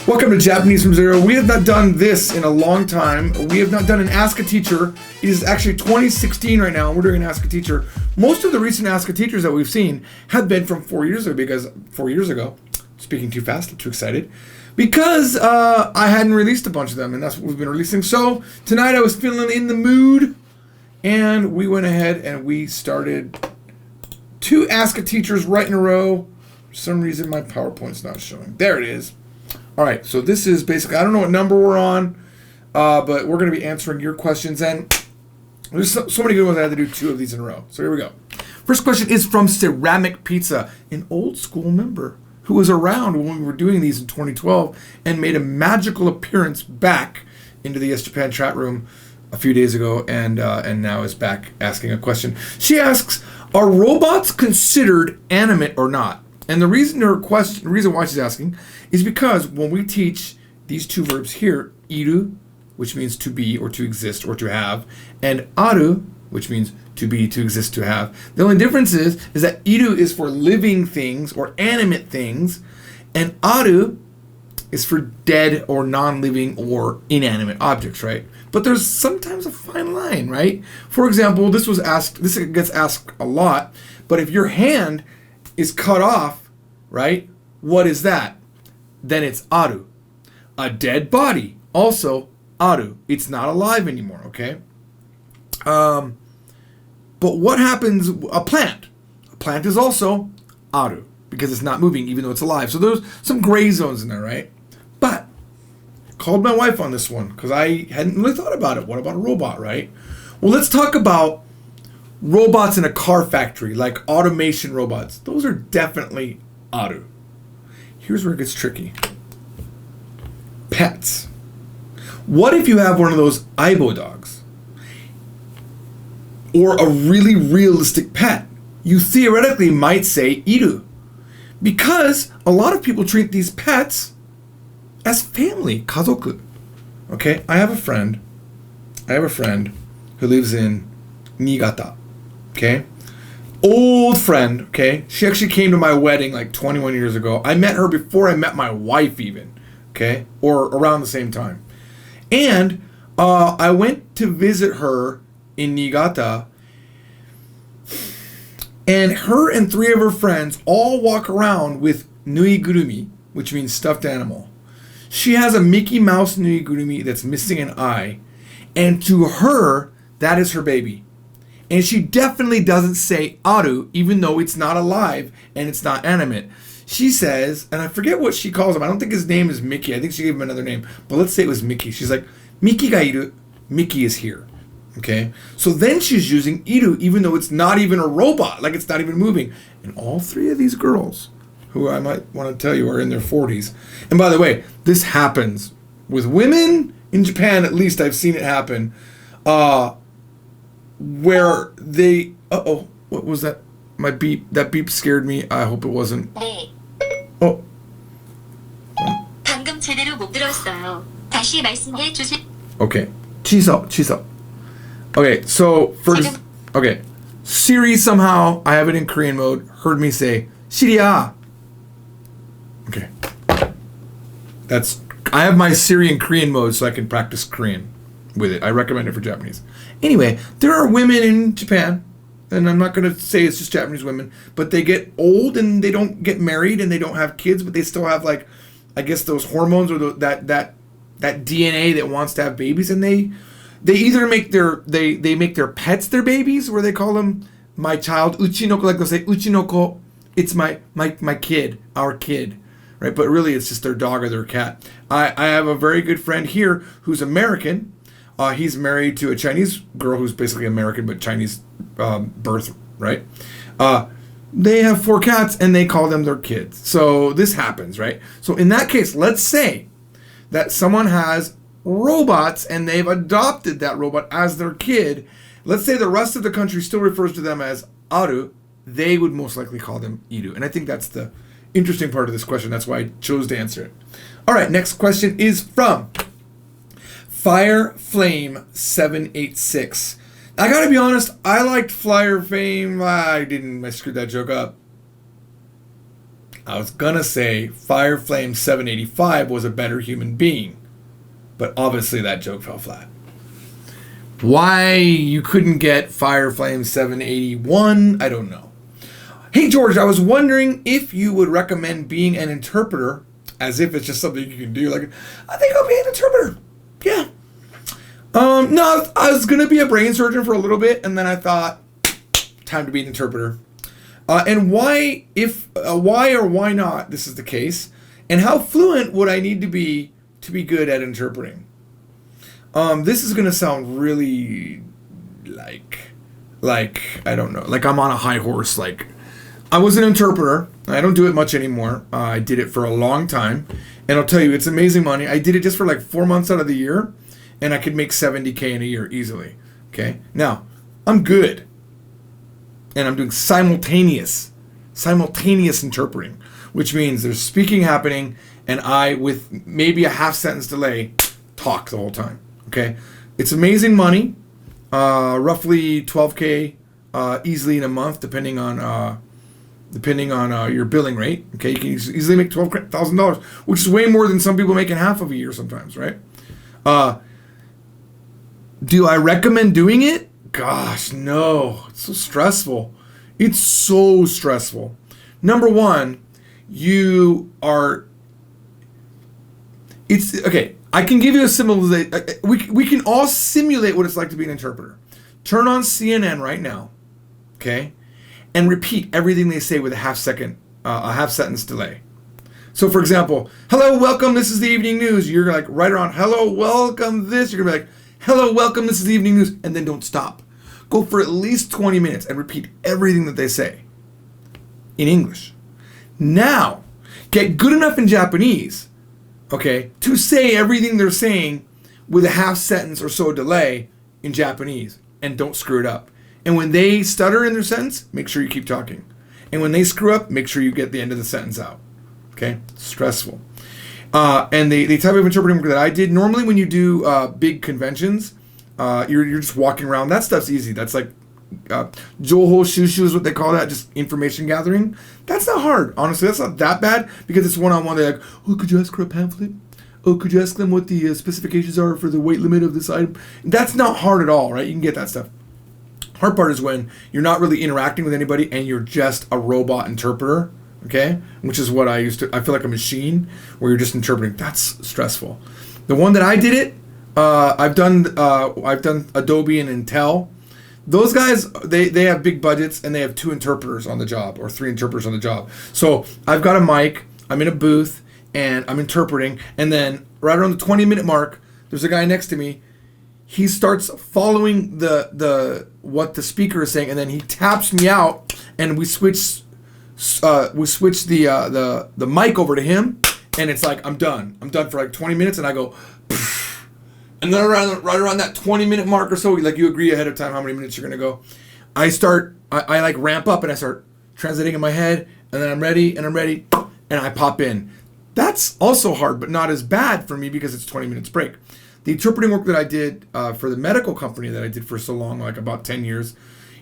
Welcome to Japanese from Zero. We have not done this in a long time. We have not done an Ask a Teacher. It is actually 2016 right now, and we're doing an Ask a Teacher. Most of the recent Ask a Teachers that we've seen have been from 4 years ago, because 4 years ago, speaking too fast, I'm too excited, because I hadn't released a bunch of them, and that's what we've been releasing. So tonight I was feeling in the mood, and we went ahead and we started 2 Ask a Teachers right in a row. For some reason, my PowerPoint's not showing. There it is. All right, so this is basically, I don't know what number we're on, but we're going to be answering your questions. And there's so many good ones, I had to do 2 of these in a row. So here we go. First question is from Ceramic Pizza, an old school member who was around when we were doing these in 2012 and made a magical appearance back into the Yes Japan chat room a few days ago, and now is back asking a question. She asks, are robots considered animate or not? And the reason why she's asking is because when we teach these 2 verbs here, iru, which means to be or to exist or to have, and aru, which means to be, to exist, to have. The only difference is that iru is for living things or animate things, and aru is for dead or non-living or inanimate objects, right? But there's sometimes a fine line, right? For example, this gets asked a lot, but if your hand is cut off, right? What is that? Then it's aru. A dead body, also aru. It's not alive anymore, okay? But what happens, a plant? A plant is also aru, because it's not moving even though it's alive. So there's some gray zones in there, right? But I called my wife on this one because I hadn't really thought about it. What about a robot, right? Well, let's talk about robots in a car factory, like automation robots. Those are definitely aru. Here's where it gets tricky. Pets. What if you have one of those Aibo dogs? Or a really realistic pet? You theoretically might say iru. Because a lot of people treat these pets as family, kazoku. Okay, I have a friend who lives in Niigata. Okay, old friend. Okay, she actually came to my wedding like 21 years ago. I met her before I met my wife, even. Okay, or around the same time. And I went to visit her in Niigata, and her and 3 of her friends all walk around with nuigurumi, which means stuffed animal. She has a Mickey Mouse nuigurumi that's missing an eye, and to her, that is her baby. And she definitely doesn't say aru, even though it's not alive and it's not animate. She says, and I forget what she calls him. I don't think his name is Mickey. I think she gave him another name. But let's say it was Mickey. She's like, Mickey ga iru. Mickey is here. Okay? So then she's using iru, even though it's not even a robot. Like it's not even moving. And all 3 of these girls, who I might want to tell you are in their 40s. And by the way, this happens with women in Japan. At least I've seen it happen. Where they... Uh-oh. What was that? My beep. That beep scared me. I hope it wasn't... 네. Oh. 방금 제대로 못 들었어요. 다시 말씀해 주세요. Okay. Chiso. Okay, so okay. Siri somehow, I have it in Korean mode, heard me say, Siriya. Okay. I have my Siri in Korean mode so I can practice Korean with it. I recommend it for Japanese. Anyway, there are women in Japan, and I'm not going to say it's just Japanese women, but they get old and they don't get married and they don't have kids, but they still have, like, I guess those hormones or that DNA that wants to have babies, and they either make they make their pets their babies, where they call them my child, uchinoko, like they'll say uchinoko, it's my kid, our kid, right? But really it's just their dog or their cat. I have a very good friend here who's American. He's married to a Chinese girl who's basically American but Chinese birth, right? They have 4 cats and they call them their kids. So this happens, right? So in that case, let's say that someone has robots and they've adopted that robot as their kid. Let's say the rest of the country still refers to them as aru. They would most likely call them iru. And I think that's the interesting part of this question. That's why I chose to answer it. All right, next question is from Fire Flame 786. I gotta be honest, I liked Fire Flame. I screwed that joke up. I was gonna say Fireflame 785 was a better human being, but obviously that joke fell flat. Why you couldn't get Fireflame 781, I don't know. Hey George, I was wondering if you would recommend being an interpreter, as if it's just something you can do. Like, I think I'll be an interpreter. Yeah. No, I was gonna be a brain surgeon for a little bit, and then I thought, time to be an interpreter. And why or why not this is the case, and how fluent would I need to be good at interpreting? This is gonna sound really like I don't know, like I'm on a high horse. Like, I was an interpreter. I don't do it much anymore. I did it for a long time, and I'll tell you, it's amazing money. I did it just for like 4 months out of the year, and I could make $70K in a year easily. Okay, now I'm good. And I'm doing simultaneous interpreting, which means there's speaking happening, and I, with maybe a half sentence delay, talk the whole time. Okay, it's amazing money, roughly $12K easily in a month, depending on your billing rate. Okay, you can easily make $12,000, which is way more than some people making half of a year sometimes, right? Do I recommend doing it? Gosh, no. It's so stressful. It's so stressful. Number one, it's okay. I can give you a simulation. We can all simulate what it's like to be an interpreter. Turn on CNN right now, okay, and repeat everything they say with a half sentence delay. So, for example, hello, welcome. This is the evening news. You're like right around, hello, welcome. This. You're gonna be like, hello, welcome, this is the evening news, and then don't stop. Go for at least 20 minutes and repeat everything that they say in English. Now, get good enough in Japanese, okay, to say everything they're saying with a half sentence or so delay in Japanese, and don't screw it up. And when they stutter in their sentence, make sure you keep talking. And when they screw up, make sure you get the end of the sentence out. Okay? Stressful. And the type of interpreting work that I did, normally when you do big conventions, you're just walking around. That stuff's easy. That's like Joho Shushu is what they call that, just information gathering. That's not hard. Honestly, that's not that bad because it's one-on-one. They're like, oh, could you ask for a pamphlet? Oh, could you ask them what the specifications are for the weight limit of this item? That's not hard at all, right? You can get that stuff. Hard part is when you're not really interacting with anybody and you're just a robot interpreter. Okay, which is what I feel like a machine where you're just interpreting. That's stressful. The one that I did it, I've done Adobe and Intel. Those guys, they have big budgets and they have 2 interpreters on the job or 3 interpreters on the job. So I've got a mic, I'm in a booth, and I'm interpreting. And then right around the 20-minute mark, there's a guy next to me. He starts following the what the speaker is saying, and then he taps me out, and we switch the mic over to him, and it's like I'm done for like 20 minutes, and I go pfft. And then right around that 20-minute mark or so, like you agree ahead of time how many minutes you're gonna go, I like ramp up and I start translating in my head, and then I'm ready and I pop in. That's also hard, but not as bad for me because it's 20 minutes break. The interpreting work that I did for the medical company that I did for so long, like about 10 years,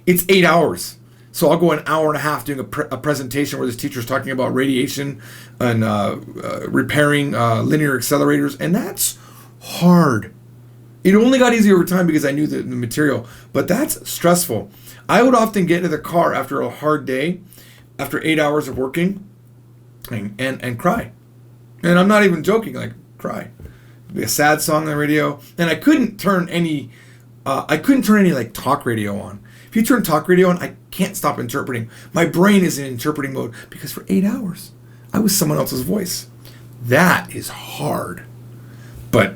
it's 8 hours. So I'll go an hour and a half doing a presentation where this teacher's talking about radiation and repairing linear accelerators, and that's hard. It only got easier over time because I knew the material, but that's stressful. I would often get into the car after a hard day, after 8 hours of working, and cry. And I'm not even joking, like cry. It'd be a sad song on the radio, and I couldn't turn any like talk radio on. If you turn talk radio on, I can't stop interpreting. My brain is in interpreting mode because for 8 hours, I was someone else's voice. That is hard. But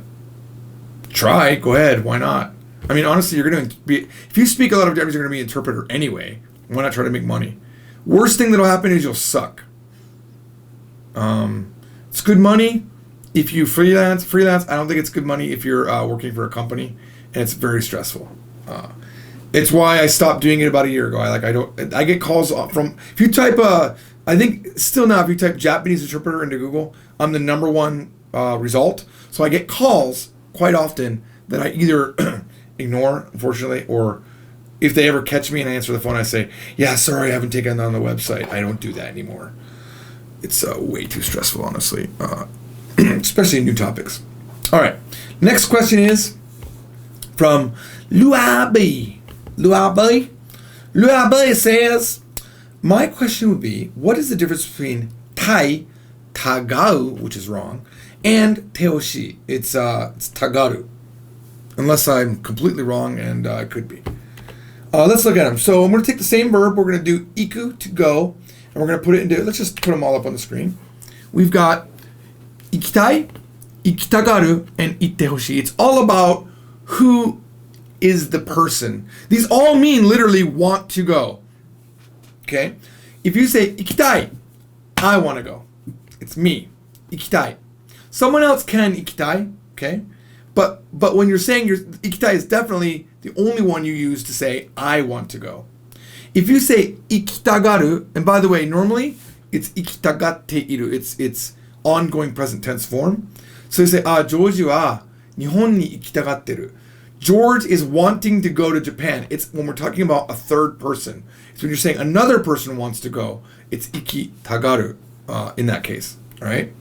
try, go ahead, why not? I mean, honestly, you're going to be, if you speak a lot of Japanese, you're going to be an interpreter anyway. Why not try to make money? Worst thing that'll happen is you'll suck. It's good money if you freelance. I don't think it's good money if you're working for a company, and it's very stressful. It's why I stopped doing it about a year ago. I get calls from, if you type I think still now if you type Japanese interpreter into Google, I'm the #1 result. So I get calls quite often that I either ignore, unfortunately, or if they ever catch me and I answer the phone, I say, yeah, sorry, I haven't taken it on the website. I don't do that anymore. It's way too stressful, honestly, especially new topics. All right, next question is from Luabi. Luabi says, my question would be, what is the difference between tai, tagau, which is wrong, and te hoshi? It's tagaru, unless I'm completely wrong, and I could be. Let's look at them. So I'm going to take the same verb. We're going to do iku, to go, and we're going to put it into, let's just put them all up on the screen. We've got ikitai, ikitagaru, and itte hoshi. It's all about who is the person. These all mean literally want to go. Okay? If you say ikitai, I want to go. It's me. Ikitai. Someone else can ikitai, okay? But when you're saying your ikitai is definitely the only one you use to say I want to go. If you say ikitagaru, and by the way, normally it's ikitagatte iru. It's ongoing present tense form. So you say, George wa Nihon ni ikitagatteru. George is wanting to go to Japan. It's when we're talking about a third person. It's when you're saying another person wants to go. It's ikitagaru in that case. All right.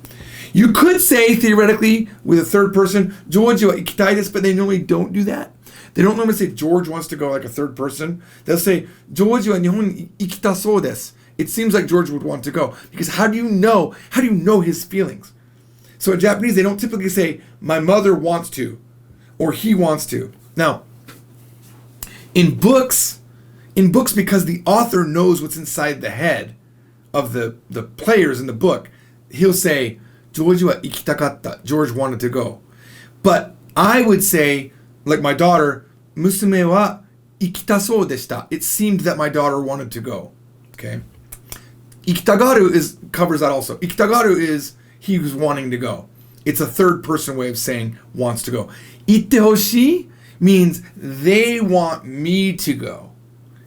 You could say theoretically with a third person, George wa ikitai desu, but they normally don't do that. They don't normally say George wants to go like a third person. They'll say George wa Nihon ni ikitasou desu. It seems like George would want to go because how do you know his feelings? So in Japanese, they don't typically say my mother wants to or he wants to. Now, in books, because the author knows what's inside the head of the players in the book, he'll say, George wa ikitakatta. George wanted to go. But I would say, like my daughter, musume wa ikitasou deshita. It seemed that my daughter wanted to go. Okay? Ikitagaru covers that also. Ikitagaru is he was wanting to go. It's a third person way of saying wants to go. Itte hoshi means they want me to go.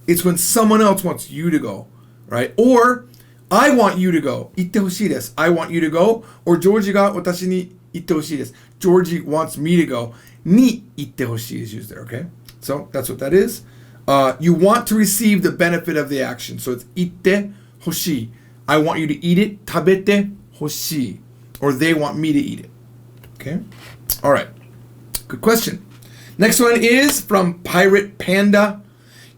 It's when someone else wants you to go, right? Or I want you to go. Itte hoshii desu. I want you to go. Or Georgie ga watashi ni itte hoshii desu. Georgie wants me to go. Ni itte hoshii is used there, okay? So that's what that is. You want to receive the benefit of the action. So it's itte hoshii. I want you to eat it. Tabete hoshii. Or they want me to eat it. Okay? All right. Good question. Next one is from Pirate Panda.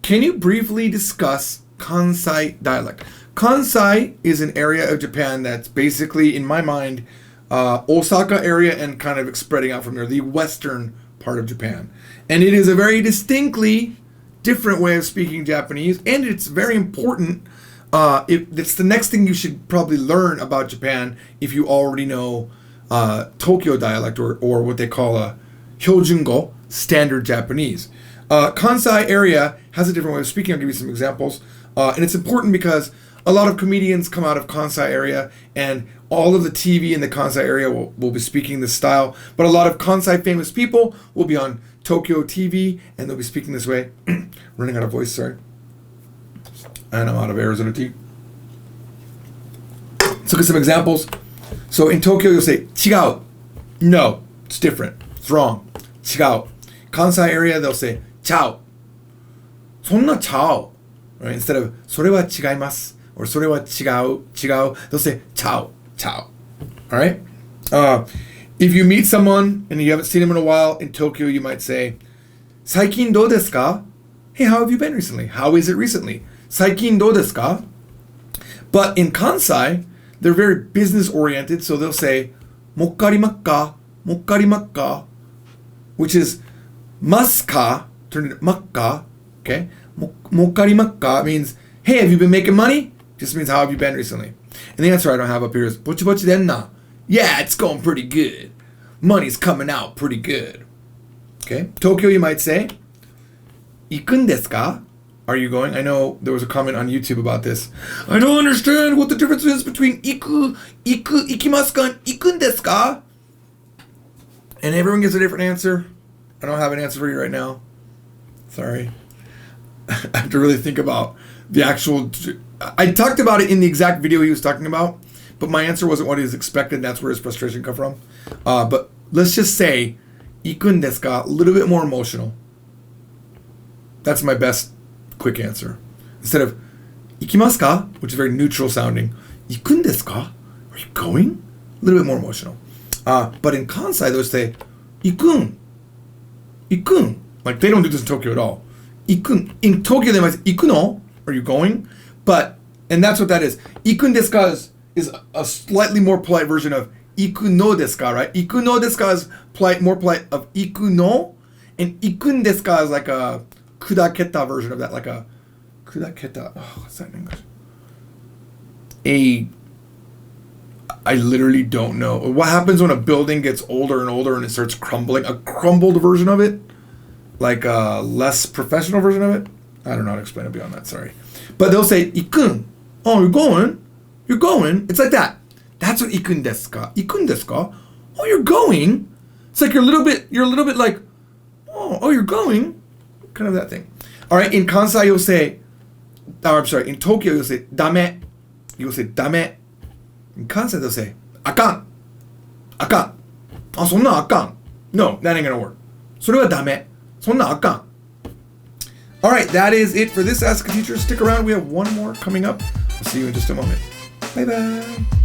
Can you briefly discuss Kansai dialect? Kansai is an area of Japan that's basically, in my mind, Osaka area and kind of spreading out from there, the western part of Japan. And it is a very distinctly different way of speaking Japanese, and it's very important. It's the next thing you should probably learn about Japan if you already know Tokyo dialect or what they call a Hyojungo, standard Japanese. Kansai area has a different way of speaking. I'll give you some examples. And it's important because a lot of comedians come out of Kansai area and all of the TV in the Kansai area will be speaking this style. But a lot of Kansai famous people will be on Tokyo TV and they'll be speaking this way. Running out of voice, sorry. And I'm out of Arizona tea. Let's look at some examples. So in Tokyo, you'll say, chigau. No, it's different. It's wrong. Chigau. Kansai area, they'll say, chao. Sonna chao. Right? Instead of, それは違います or それは違う, they'll say, chao. All right? If you meet someone and you haven't seen him in a while, in Tokyo, you might say, 最近どうですか? Hey, how have you been recently? How is it recently? 最近どうですか? But in Kansai, they're very business oriented, so they'll say, もっかりまっか? Which is, maska, turned into makka, okay? もっかりまっか means, hey, have you been making money? Just means, how have you been recently? And the answer I don't have up here is, ぼちぼちでんな. Yeah, it's going pretty good. Money's coming out pretty good. Okay? Tokyo, you might say, 行くんですか? Are you going? I know there was a comment on YouTube about this. I don't understand what the difference is between 行く, 行きますか, and 行くんですか? And everyone gives a different answer. I don't have an answer for you right now. Sorry. I have to really think about the actual... I talked about it in the exact video he was talking about, but my answer wasn't what he was expected, and that's where his frustration come from. But let's just say, 行くんですか? A little bit more emotional. That's my best quick answer. Instead of 行きますか? Which is very neutral sounding. 行くんですか? Are you going? A little bit more emotional. But in Kansai, they'll say, ikun. Ikun. Like, they don't do this in Tokyo at all. Ikun. In Tokyo, they might say, ikuno? Are you going? But, and that's what that is. Ikun desu ka is a slightly more polite version of ikuno desu ka, right? Ikuno desu ka is polite, more polite of ikuno. And ikun desu ka is like a kudaketa version of that. Like a kudaketa. Oh, what's that in English? I literally don't know. What happens when a building gets older and older and it starts crumbling? A crumbled version of it? Like a less professional version of it? I don't know how to explain it beyond that, sorry. But they'll say, ikun. Oh, you're going? You're going? It's like that. That's what ikun desu ka. Ikun desu ka? Oh, you're going? It's like you're a little bit like, oh, you're going? Kind of that thing. All right, in Kansai you'll say, in Tokyo you'll say, dame. You'll say, dame. In Kansai they'll say, akan. Akan. Oh, そんな akan. No, that ain't gonna work. それはダメ. そんな akan. All right, that is it for this Ask a Teacher. Stick around. We have one more coming up. I'll see you in just a moment. Bye-bye.